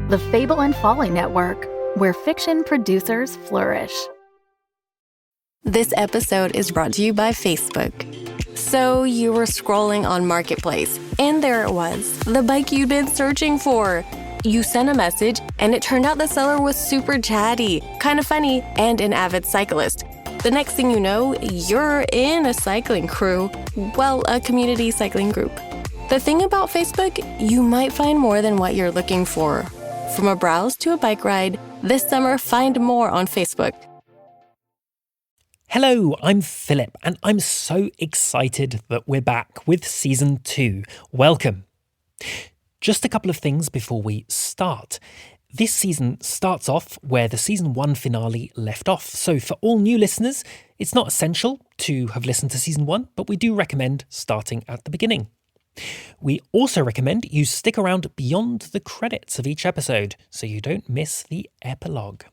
the Fable and Folly Network, where fiction producers flourish. This episode is brought to you by Facebook. So you were scrolling on Marketplace, and there it was, the bike you'd been searching for. You sent a message, and it turned out the seller was super chatty, kind of funny, and an avid cyclist. The next thing you know, you're in a cycling crew. Well, a community cycling group. The thing about Facebook, you might find more than what you're looking for. From a browse to a bike ride, this summer find more on Facebook. Hello, I'm Philip, and I'm so excited that we're back with Season 2. Welcome. Just a couple of things before we start. This season starts off where the Season 1 finale left off, so for all new listeners, it's not essential to have listened to Season 1, but we do recommend starting at the beginning. We also recommend you stick around beyond the credits of each episode, so you don't miss the epilogue.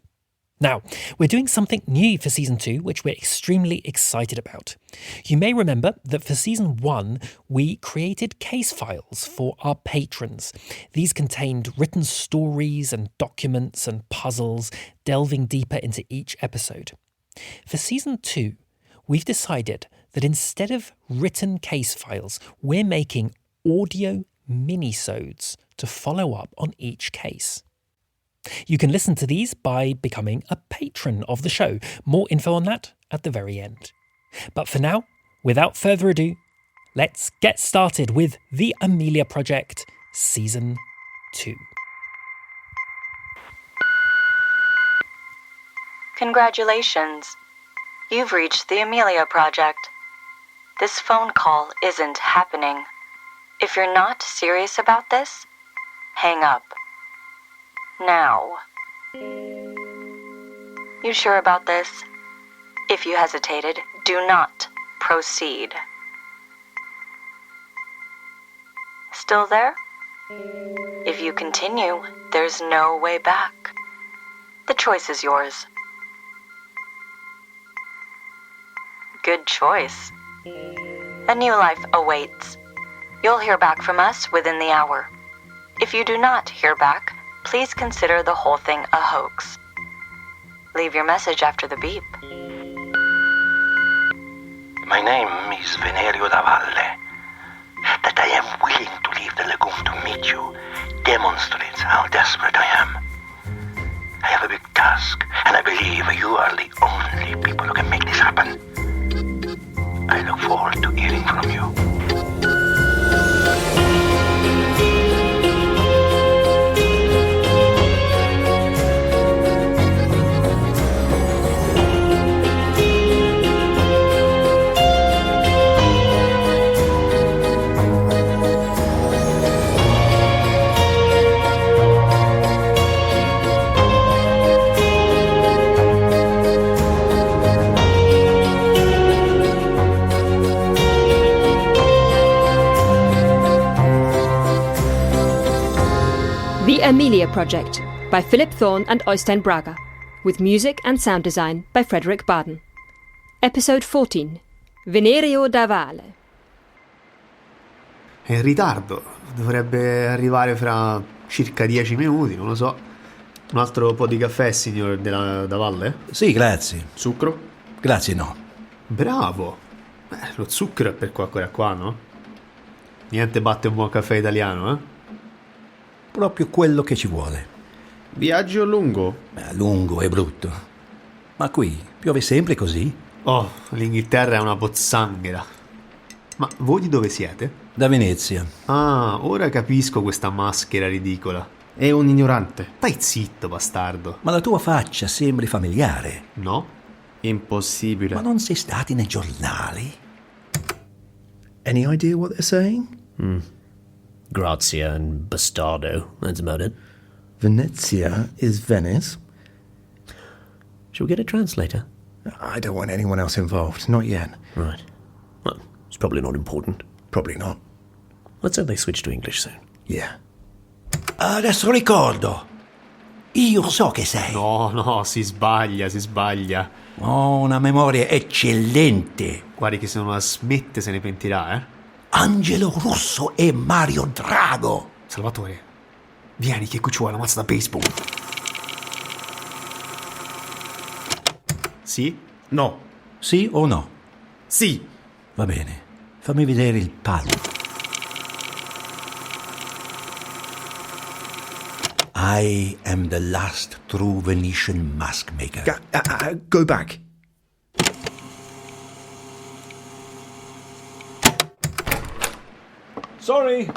Now, we're doing something new for Season 2, which we're extremely excited about. You may remember that for Season 1, we created case files for our patrons. These contained written stories and documents and puzzles, delving deeper into each episode. For Season 2, we've decided that instead of written case files, we're making audio minisodes to follow up on each case. You can listen to these by becoming a patron of the show. More info on that at the very end. But for now, without further ado, let's get started with the Amelia Project Season 2. Congratulations. You've reached the Amelia Project. This phone call isn't happening. If you're not serious about this, hang up. Now. You sure about this? If you hesitated, do not proceed. Still there? If you continue, there's no way back. The choice is yours. Good choice. A new life awaits. You'll hear back from us within the hour. If you do not hear back, please consider the whole thing a hoax. Leave your message after the beep. My name is Venerio da Valle. That I am willing to leave the lagoon to meet you demonstrates how desperate I am. I have a big task, and I believe you are the only people who can make this happen. I look forward to hearing from you. The Amelia Project by Philip Thorne and Oystein Braga, with music and sound design by Fredrik Baden. Episode 14. Venerio da Valle. È in ritardo, dovrebbe arrivare fra circa 10 minuti, non lo so. Un altro po' di caffè, signor da Valle? Sì, grazie. Zucchero? Grazie, no. Bravo! Lo zucchero è per qua, no? Niente batte un buon caffè italiano, eh? Proprio quello che ci vuole. Viaggio lungo? Lungo e brutto. Ma qui piove sempre così? Oh, l'Inghilterra è una pozzanghera. Ma voi di dove siete? Da Venezia. Ah, ora capisco questa maschera ridicola. È un ignorante. Stai zitto, bastardo. Ma la tua faccia sembri familiare. No? Impossibile. Ma non sei stati nei giornali? Any idea what they're saying? Grazia and bastardo, that's about it. Venezia is Venice. Shall we get a translator? I don't want anyone else involved, not yet. Right. Well, it's probably not important. Probably not. Let's hope they switch to English soon. Yeah. Adesso ricordo. Io so che sei. No, si sbaglia. Ho una memoria eccellente. Guardi che se non la smette se ne pentirà, eh? Angelo Russo e Mario Drago. Salvatore, Vieni che qui ci vuole la mazza da baseball. Sì? No. Sì o no? Sì. Va bene. Fammi vedere il palo. I am the last true Venetian mask maker. Go back. Sorry.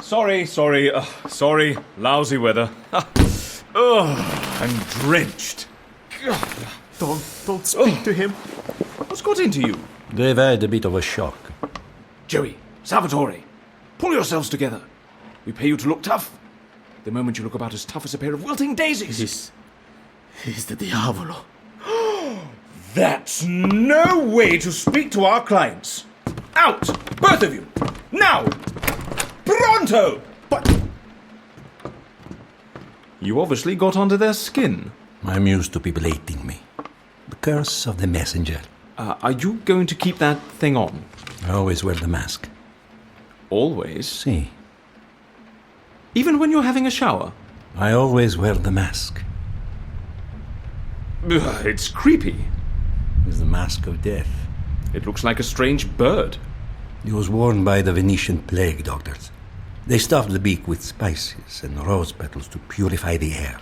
Lousy weather. I'm drenched. Don't speak to him. What's got into you? They've had a bit of a shock. Joey, Salvatore, pull yourselves together. We pay you to look tough. The moment you look about as tough as a pair of wilting daisies. He's the diavolo. That's no way to speak to our clients. Out! Both of you! Now! Pronto! But... You obviously got under their skin. I'm used to people hating me. The curse of the messenger. Are you going to keep that thing on? I always wear the mask. Always? See, Even when you're having a shower? I always wear the mask. It's creepy. It's the mask of death. It looks like a strange bird. It was worn by the Venetian plague doctors. They stuffed the beak with spices and rose petals to purify the air.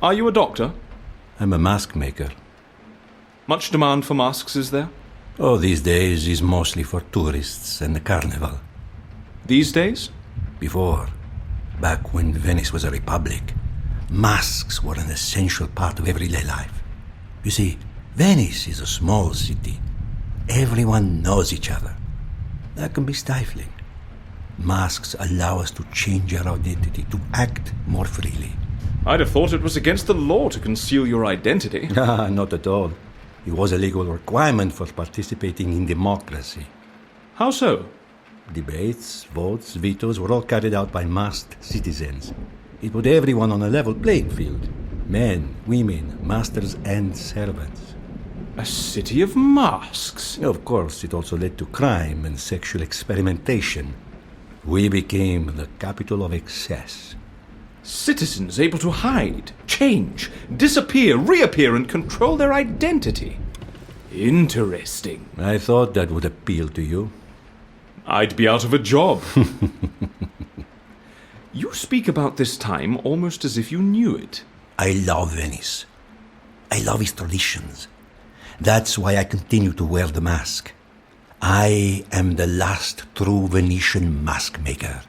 Are you a doctor? I'm a mask maker. Much demand for masks, is there? Oh, these days is mostly for tourists and the carnival. These days? Before, back when Venice was a republic, masks were an essential part of everyday life. You see, Venice is a small city. Everyone knows each other. That can be stifling. Masks allow us to change our identity, to act more freely. I'd have thought it was against the law to conceal your identity. Not at all. It was a legal requirement for participating in democracy. How so? Debates, votes, vetoes were all carried out by masked citizens. It put everyone on a level playing field. Men, women, masters and servants. A city of masks? Of course, it also led to crime and sexual experimentation. We became the capital of excess. Citizens able to hide, change, disappear, reappear, and control their identity. Interesting. I thought that would appeal to you. I'd be out of a job. You speak about this time almost as if you knew it. I love Venice. I love its traditions. That's why I continue to wear the mask. I am the last true Venetian mask maker.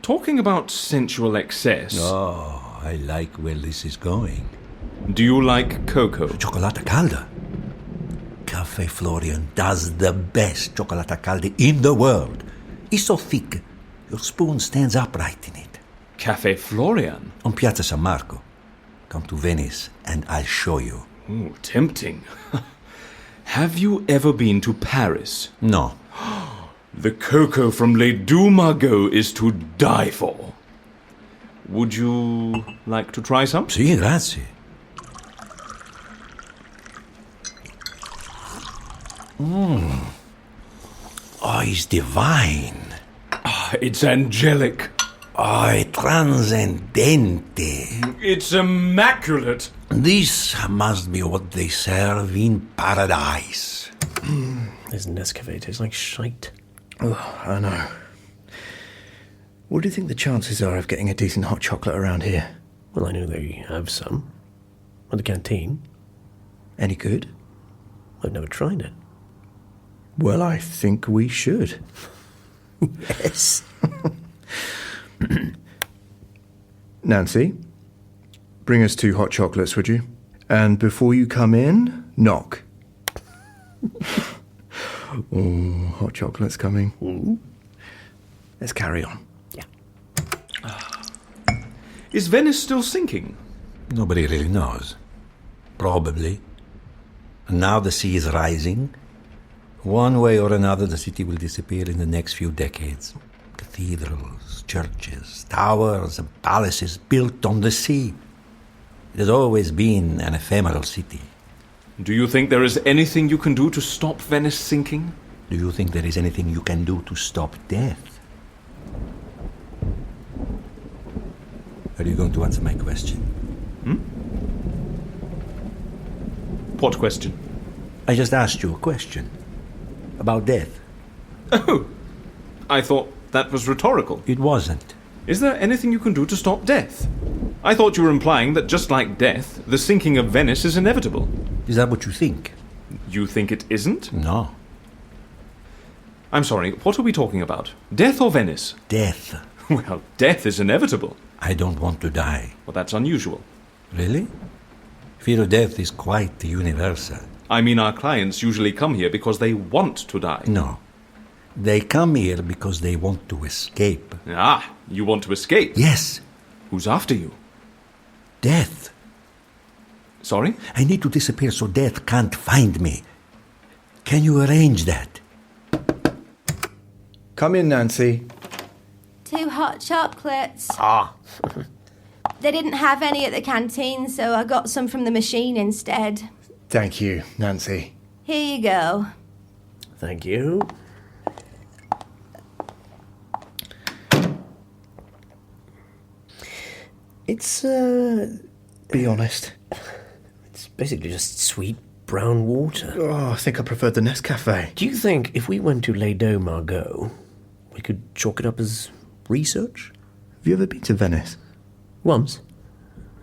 Talking about sensual excess... Oh, I like where this is going. Do you like cocoa? Cioccolata calda. Caffè Florian does the best cioccolata calda in the world. It's so thick, your spoon stands upright in it. Caffè Florian? On Piazza San Marco. Come to Venice and I'll show you. Ooh, tempting. Have you ever been to Paris? No. The cocoa from Les Deux Margots is to die for. Would you like to try some? Sì, grazie. Oh, it's divine. It's angelic. Oh, it's transcendente. It's immaculate. This must be what they serve in paradise. This Nescafe tastes like shite. Oh, I know. What do you think the chances are of getting a decent hot chocolate around here? Well, I know they have some. At the canteen. Any good? I've never tried it. Well, I think we should. Yes. Nancy, bring us 2 hot chocolates, would you? And before you come in, knock. Oh, hot chocolate's coming. Ooh. Let's carry on. Yeah. Is Venice still sinking? Nobody really knows. Probably. And now the sea is rising. One way or another, the city will disappear in the next few decades. Cathedrals, churches, towers, and palaces built on the sea. It has always been an ephemeral city. Do you think there is anything you can do to stop Venice sinking? Do you think there is anything you can do to stop death? Are you going to answer my question? What question? I just asked you a question. About death. Oh, I thought that was rhetorical. It wasn't. Is there anything you can do to stop death? I thought you were implying that just like death, the sinking of Venice is inevitable. Is that what you think? You think it isn't? No. I'm sorry, what are we talking about? Death or Venice? Death. Well, death is inevitable. I don't want to die. Well, that's unusual. Really? Fear of death is quite universal. I mean, our clients usually come here because they want to die. No. They come here because they want to escape. Ah, you want to escape? Yes. Who's after you? Death. Sorry? I need to disappear so death can't find me. Can you arrange that? Come in, Nancy. 2 hot chocolates. Ah. They didn't have any at the canteen, so I got some from the machine instead. Thank you, Nancy. Here you go. Thank you. It's, Be honest. It's basically just sweet brown water. Oh, I think I preferred the Nescafe. Do you think if we went to Les Deux Margaux, we could chalk it up as research? Have you ever been to Venice? Once.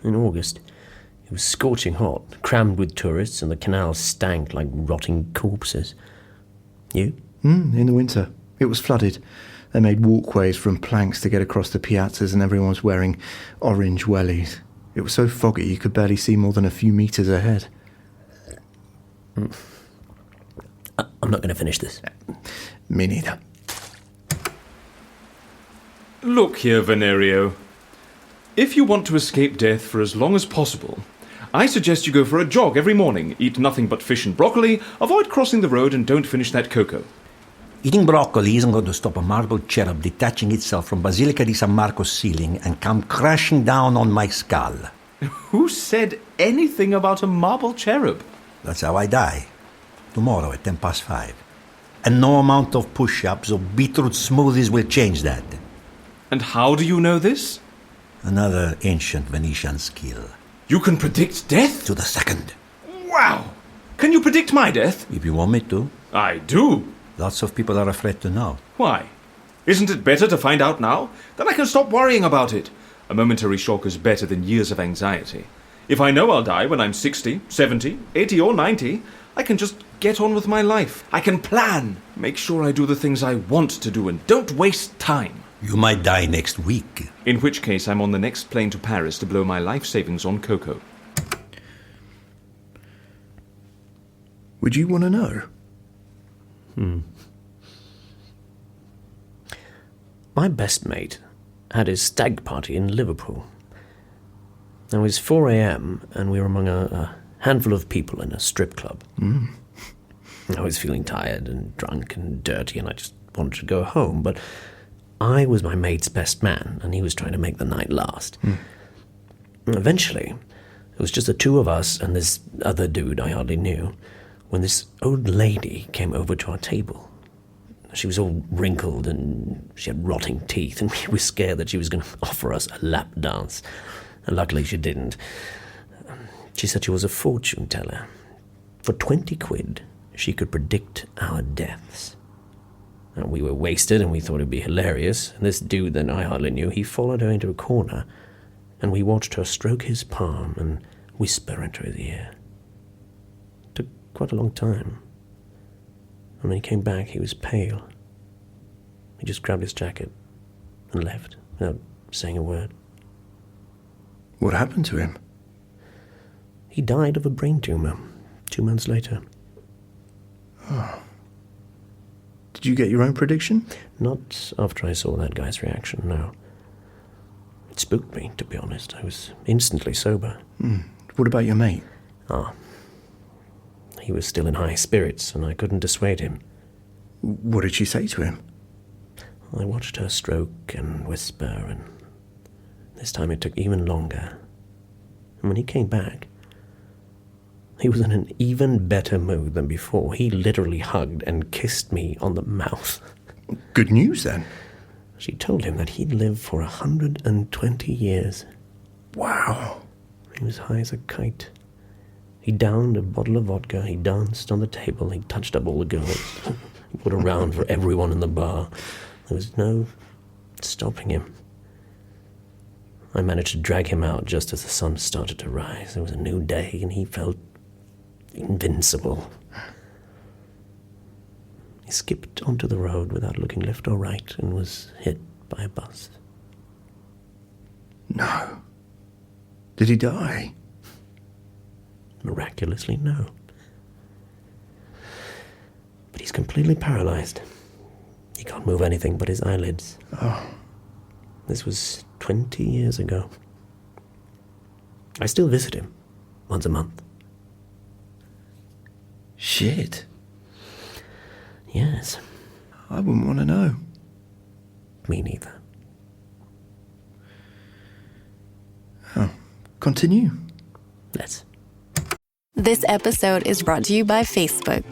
In August. It was scorching hot, crammed with tourists, and the canal stank like rotting corpses. You? In the winter. It was flooded. They made walkways from planks to get across the piazzas, and everyone was wearing orange wellies. It was so foggy you could barely see more than a few metres ahead. I'm not going to finish this. Me neither. Look here, Venerio. If you want to escape death for as long as possible, I suggest you go for a jog every morning, eat nothing but fish and broccoli, avoid crossing the road, and don't finish that cocoa. Eating broccoli isn't going to stop a marble cherub detaching itself from Basilica di San Marco's ceiling and come crashing down on my skull. Who said anything about a marble cherub? That's how I die. Tomorrow at 5:10. And no amount of push-ups or beetroot smoothies will change that. And how do you know this? Another ancient Venetian skill. You can predict death? To the second. Wow! Can you predict my death? If you want me to. I do. Lots of people are afraid to know. Why? Isn't it better to find out now? Then I can stop worrying about it. A momentary shock is better than years of anxiety. If I know I'll die when I'm 60, 70, 80 or 90, I can just get on with my life. I can plan. Make sure I do the things I want to do and don't waste time. You might die next week. In which case I'm on the next plane to Paris to blow my life savings on cocoa. Would you want to know? My best mate had his stag party in Liverpool. Now, it was 4 a.m. and we were among a handful of people in a strip club. I was feeling tired and drunk and dirty, and I just wanted to go home, but I was my mate's best man, and he was trying to make the night last. Eventually, it was just the two of us and this other dude I hardly knew, when this old lady came over to our table. She was all wrinkled and she had rotting teeth, and we were scared that she was going to offer us a lap dance. And luckily she didn't. She said she was a fortune teller. For 20 quid, she could predict our deaths. And we were wasted and we thought it'd be hilarious. And this dude that I hardly knew, he followed her into a corner, and we watched her stroke his palm and whisper into his ear. It took quite a long time. And when he came back, he was pale. He just grabbed his jacket and left without saying a word. What happened to him? He died of a brain tumour 2 months later. Oh. Did you get your own prediction? Not after I saw that guy's reaction, no. It spooked me, to be honest. I was instantly sober. What about your mate? He was still in high spirits, and I couldn't dissuade him. What did she say to him? I watched her stroke and whisper, and this time it took even longer. And when he came back, he was in an even better mood than before. He literally hugged and kissed me on the mouth. Good news, then. She told him that he'd live for 120 years. Wow. He was high as a kite. He downed a bottle of vodka, he danced on the table, he touched up all the girls. He put a round for everyone in the bar. There was no stopping him. I managed to drag him out just as the sun started to rise. It was a new day, and he felt invincible. He skipped onto the road without looking left or right and was hit by a bus. No. Did he die? Miraculously, no. But he's completely paralyzed. He can't move anything but his eyelids. Oh. This was 20 years ago. I still visit him once a month. Shit. Yes. I wouldn't want to know. Me neither. Oh. Continue. Let's. This episode is brought to you by Facebook.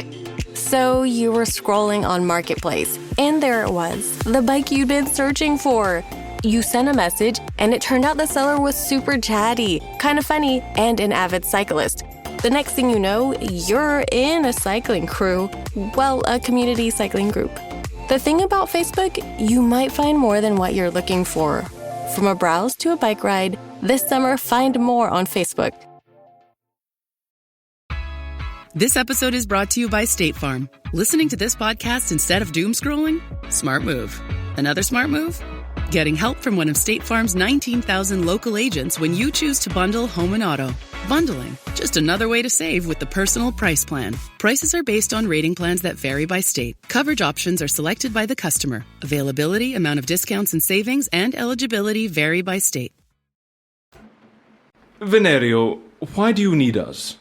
So you were scrolling on Marketplace, and there it was, the bike you'd been searching for. You sent a message, and it turned out the seller was super chatty, kind of funny, and an avid cyclist. The next thing you know, you're in a cycling crew. Well, a community cycling group. The thing about Facebook, you might find more than what you're looking for. From a browse to a bike ride, this summer find more on Facebook. This episode is brought to you by State Farm. Listening to this podcast instead of doom scrolling? Smart move. Another smart move? Getting help from one of State Farm's 19,000 local agents when you choose to bundle home and auto. Bundling, just another way to save with the Personal Price Plan. Prices are based on rating plans that vary by state. Coverage options are selected by the customer. Availability, amount of discounts and savings, and eligibility vary by state. Venerio, why do you need us?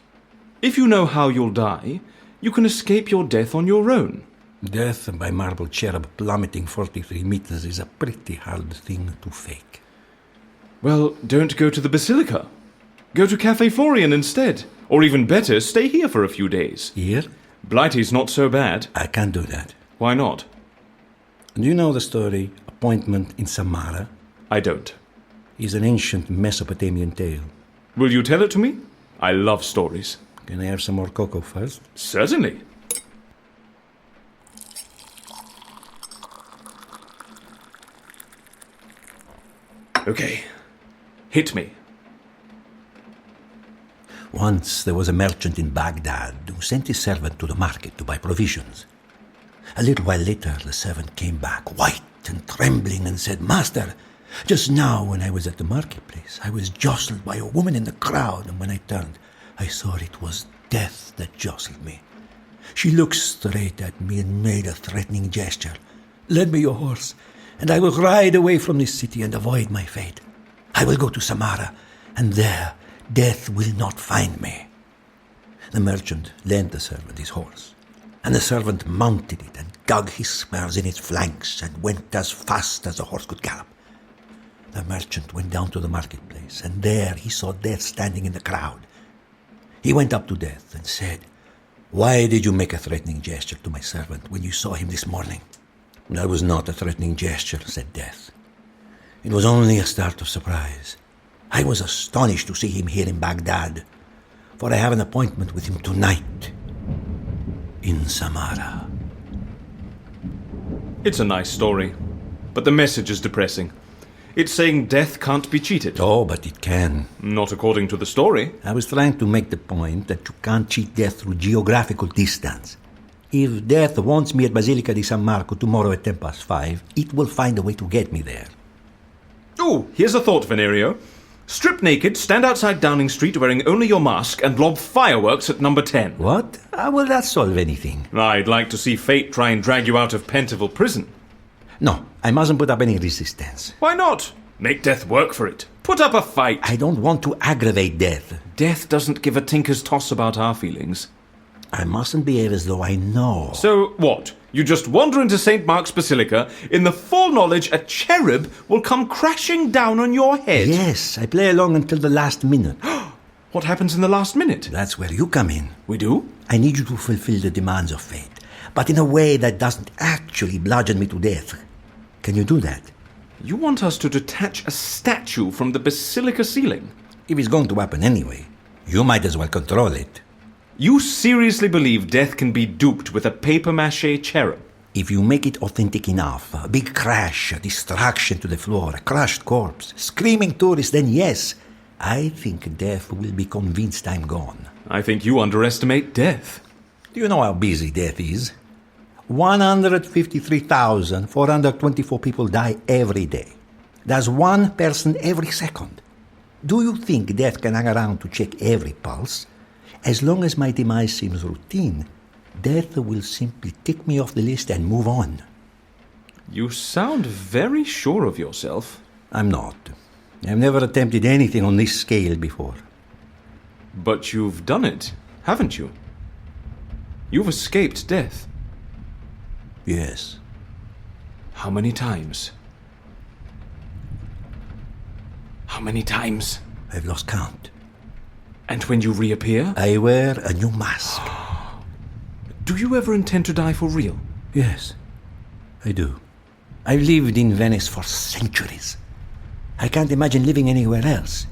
If you know how you'll die, you can escape your death on your own. Death by marble cherub plummeting 43 meters is a pretty hard thing to fake. Well, don't go to the Basilica. Go to Café Florian instead. Or even better, stay here for a few days. Here? Blighty's not so bad. I can't do that. Why not? Do you know the story, Appointment in Samara? I don't. It's an ancient Mesopotamian tale. Will you tell it to me? I love stories. Can I have some more cocoa first? Certainly. Okay. Hit me. Once there was a merchant in Baghdad who sent his servant to the market to buy provisions. A little while later, the servant came back, white and trembling, and said, "Master, just now when I was at the marketplace, I was jostled by a woman in the crowd, and when I turned, I saw it was death that jostled me. She looked straight at me and made a threatening gesture. Lend me your horse, and I will ride away from this city and avoid my fate. I will go to Samara, and there death will not find me." The merchant lent the servant his horse, and the servant mounted it and dug his spurs in its flanks and went as fast as the horse could gallop. The merchant went down to the marketplace, and there he saw Death standing in the crowd. He went up to Death and said, "Why did you make a threatening gesture to my servant when you saw him this morning?" "That was not a threatening gesture," said Death. "It was only a start of surprise. I was astonished to see him here in Baghdad, for I have an appointment with him tonight in Samara." It's a nice story, but the message is depressing. It's saying death can't be cheated. Oh, but it can. Not according to the story. I was trying to make the point that you can't cheat death through geographical distance. If death wants me at Basilica di San Marco tomorrow at 5:10, it will find a way to get me there. Oh, here's a thought, Venerio. Strip naked, stand outside Downing Street wearing only your mask, and lob fireworks at number 10. What? How will that solve anything? I'd like to see fate try and drag you out of Pentonville prison. No, I mustn't put up any resistance. Why not? Make death work for it. Put up a fight. I don't want to aggravate death. Death doesn't give a tinker's toss about our feelings. I mustn't behave as though I know. So what? You just wander into St. Mark's Basilica in the full knowledge a cherub will come crashing down on your head? Yes, I play along until the last minute. What happens in the last minute? That's where you come in. We do? I need you to fulfill the demands of fate, but in a way that doesn't actually bludgeon me to death. Can you do that? You want us to detach a statue from the basilica ceiling? If it's going to happen anyway, you might as well control it. You seriously believe death can be duped with a papier-mâché cherub? If you make it authentic enough, a big crash, a destruction to the floor, a crushed corpse, screaming tourists, then yes, I think death will be convinced I'm gone. I think you underestimate death. Do you know how busy death is? 153,424 people die every day. That's one person every second. Do you think death can hang around to check every pulse? As long as my demise seems routine, death will simply tick me off the list and move on. You sound very sure of yourself. I'm not. I've never attempted anything on this scale before. But you've done it, haven't you? You've escaped death. Yes. How many times? How many times? I've lost count. And when you reappear? I wear a new mask. Do you ever intend to die for real? Yes, I do. I've lived in Venice for centuries. I can't imagine living anywhere else.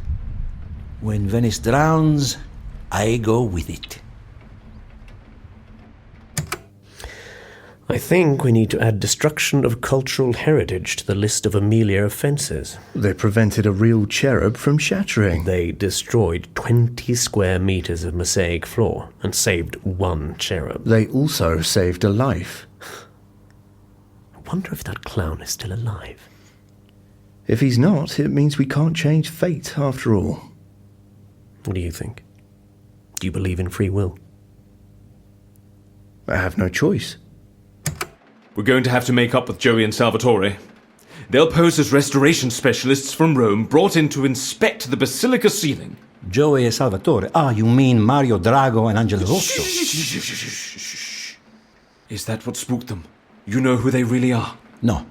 When Venice drowns, I go with it. I think we need to add destruction of cultural heritage to the list of Amelia offences. They prevented a real cherub from shattering. They destroyed 20 square metres of mosaic floor and saved one cherub. They also saved a life. I wonder if that clown is still alive. If he's not, it means we can't change fate after all. What do you think? Do you believe in free will? I have no choice. We're going to have to make up with Joey and Salvatore. They'll pose as restoration specialists from Rome brought in to inspect the basilica ceiling. Joey and Salvatore? Ah, you mean Mario Drago and Angelo Rosso? Is that what spooked them? You know who they really are? No.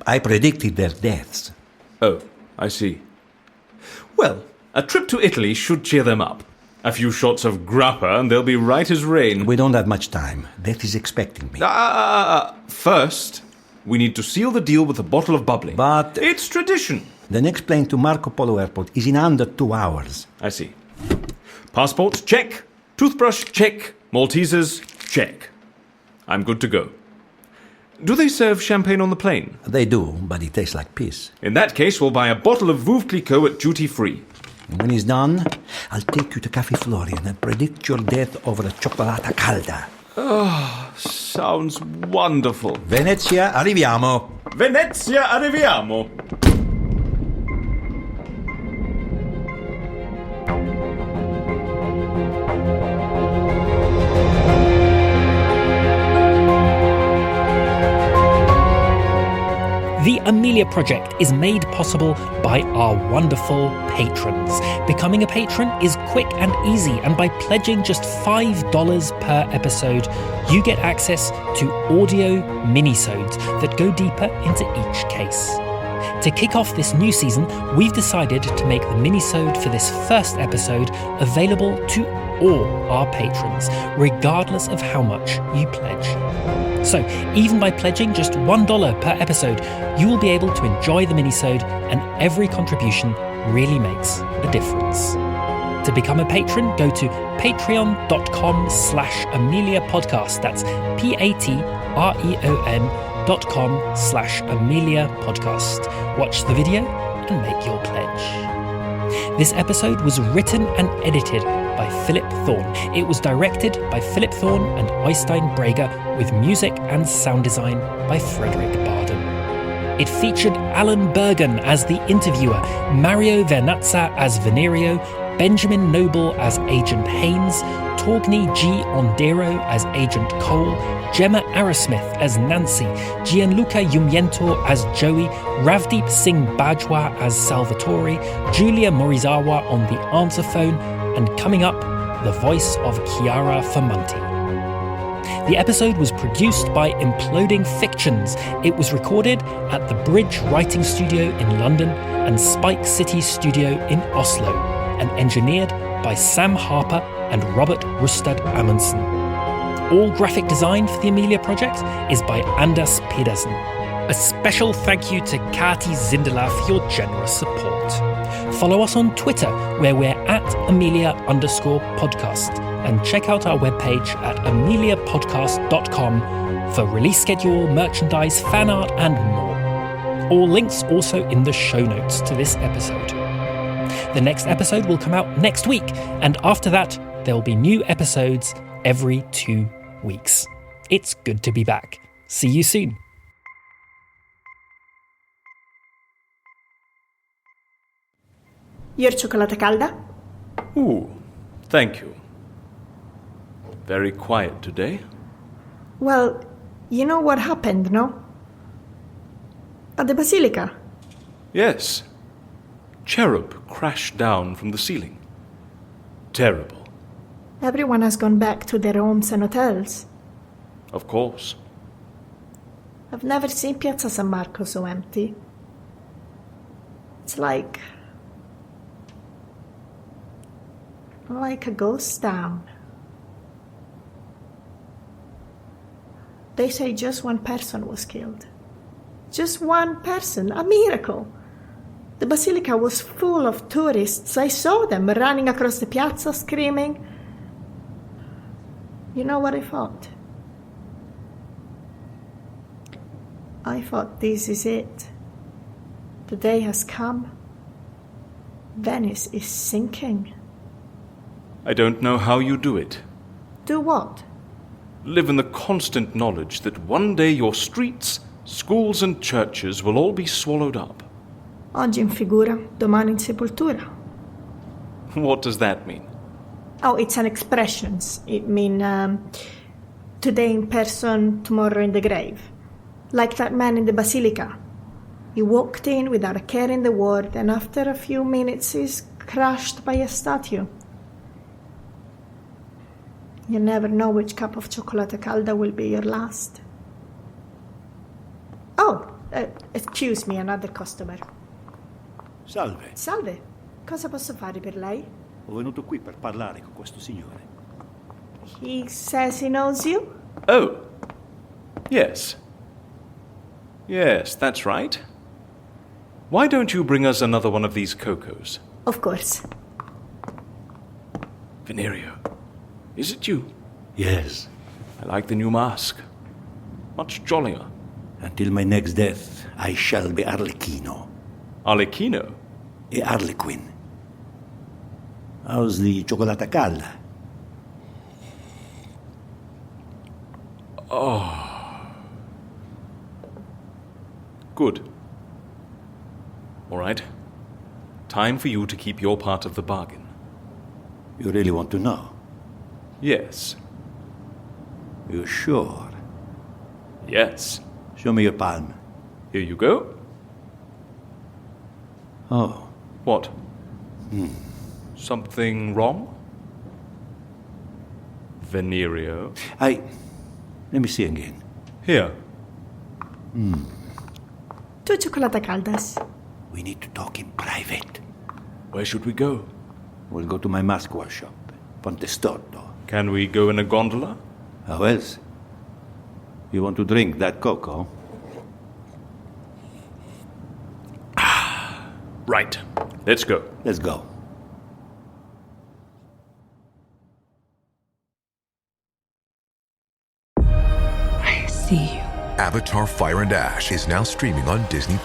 I predicted their deaths. Oh, I see. Well, a trip to Italy should cheer them up. A few shots of grappa and they'll be right as rain. We don't have much time. Death is expecting me. First, we need to seal the deal with a bottle of bubbly. But it's tradition. The next plane to Marco Polo Airport is in under 2 hours. I see. Passport, check. Toothbrush, check. Maltesers, check. I'm good to go. Do they serve champagne on the plane? They do, but it tastes like piss. In that case, we'll buy a bottle of Veuve Clicquot at duty-free. And when he's done, I'll take you to Cafe Florian and predict your death over a cioccolata calda. Oh, sounds wonderful. Venezia, arriviamo. Venezia, arriviamo. The Amelia Project is made possible by our wonderful patrons. Becoming a patron is quick and easy, and by pledging just $5 per episode, you get access to audio minisodes that go deeper into each case. To kick off this new season, we've decided to make the minisode for this first episode available to all our patrons, regardless of how much you pledge. So, even by pledging just $1 per episode, you will be able to enjoy the minisode, and every contribution really makes a difference. To become a patron, go to patreon.com/Amelia Podcast. That's patreon.com/Amelia Podcast. Watch the video and make your pledge. This episode was written and edited by Philip Thorne. It was directed by Philip Thorne and Oystein with music and sound design by Fredrik Baden. It featured Alan Burgon as the interviewer, Mario Vernazza as Venerio, Benjamin Noble as Agent Haynes, Torgny G. Aandero as Agent Cole, Gemma Arrowsmith as Nancy, Gianluca Iumiento as Joey, Ravdeep Singh Bajwa as Salvatore, Julia Morizawa on the answer phone, and coming up, the voice of Chiara Fumanti. The episode was produced by Imploding Fictions. It was recorded at the Bridge Writing Studio in London and Spike City Studio in Oslo, and engineered by Sam Harper and Robert Rustad Amundsen. All graphic design for the Amelia Project is by Anders Pedersen. A special thank you to Kati Zindela for your generous support. Follow us on Twitter, where we're at Amelia_podcast, and check out our webpage at ameliapodcast.com for release schedule, merchandise, fan art, and more. All links also in the show notes to this episode. The next episode will come out next week, and after that, there will be new episodes every 2 weeks. It's good to be back. See you soon. Your cioccolata calda? Ooh, thank you. Very quiet today. Well, you know what happened, no? At the Basilica. Yes. Cherub crashed down from the ceiling. Terrible. Everyone has gone back to their homes and hotels. Of course. I've never seen Piazza San Marco so empty. It's like a ghost town. They say just one person was killed. Just one person, a miracle. The Basilica was full of tourists. I saw them running across the piazza screaming. You know what I thought? I thought this is it. The day has come. Venice is sinking. I don't know how you do it. Do what? Live in the constant knowledge that one day your streets, schools and churches will all be swallowed up. Oggi in figura, domani in sepoltura. What does that mean? Oh, it's an expression. It means today in person, tomorrow in the grave. Like that man in the Basilica. He walked in without a care in the world, and after a few minutes he's crushed by a statue. You never know which cup of cioccolata calda will be your last. Oh, excuse me, another customer. Salve. Salve. Cosa posso fare per lei? Ho venuto qui per parlare con questo signore. He says he knows you? Oh, yes. Yes, that's right. Why don't you bring us another one of these cocos? Of course. Venerio, is it you? Yes. I like the new mask. Much jollier. Until my next death, I shall be Arlecchino. Arlecchino? E Harlequin. How's the cioccolata calda? Oh. Good. All right. Time for you to keep your part of the bargain. You really want to know? Yes. You sure? Yes. Show me your palm. Here you go. Oh. What? Something wrong? Venerio? Let me see again. Here. Two cioccolata caldas. We need to talk in private. Where should we go? We'll go to my mask workshop, Ponte Storto. Can we go in a gondola? How else? You want to drink that cocoa? Right. Let's go. Let's go. I see you. Avatar: Fire and Ash is now streaming on Disney+.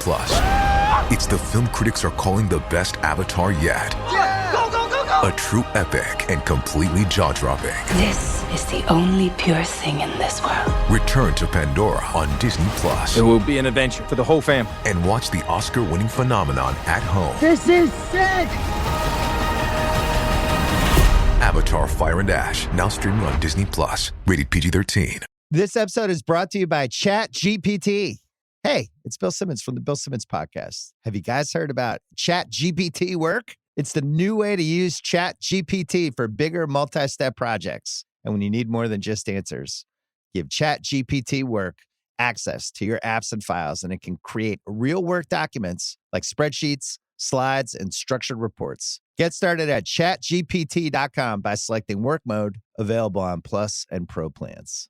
It's the film critics are calling the best Avatar yet. Yeah! Go, go, go, go! A true epic and completely jaw-dropping. This is the only pure thing in this world. Return to Pandora on Disney+. It will be an adventure for the whole fam. And watch the Oscar-winning phenomenon at home. This is sick! Avatar: Fire and Ash, now streaming on Disney+. Rated PG-13. This episode is brought to you by ChatGPT. Hey, it's Bill Simmons from the Bill Simmons Podcast. Have you guys heard about ChatGPT work? It's the new way to use ChatGPT for bigger multi-step projects. And when you need more than just answers, give ChatGPT work access to your apps and files, and it can create real work documents like spreadsheets, slides, and structured reports. Get started at chatgpt.com by selecting work mode, available on Plus and Pro plans.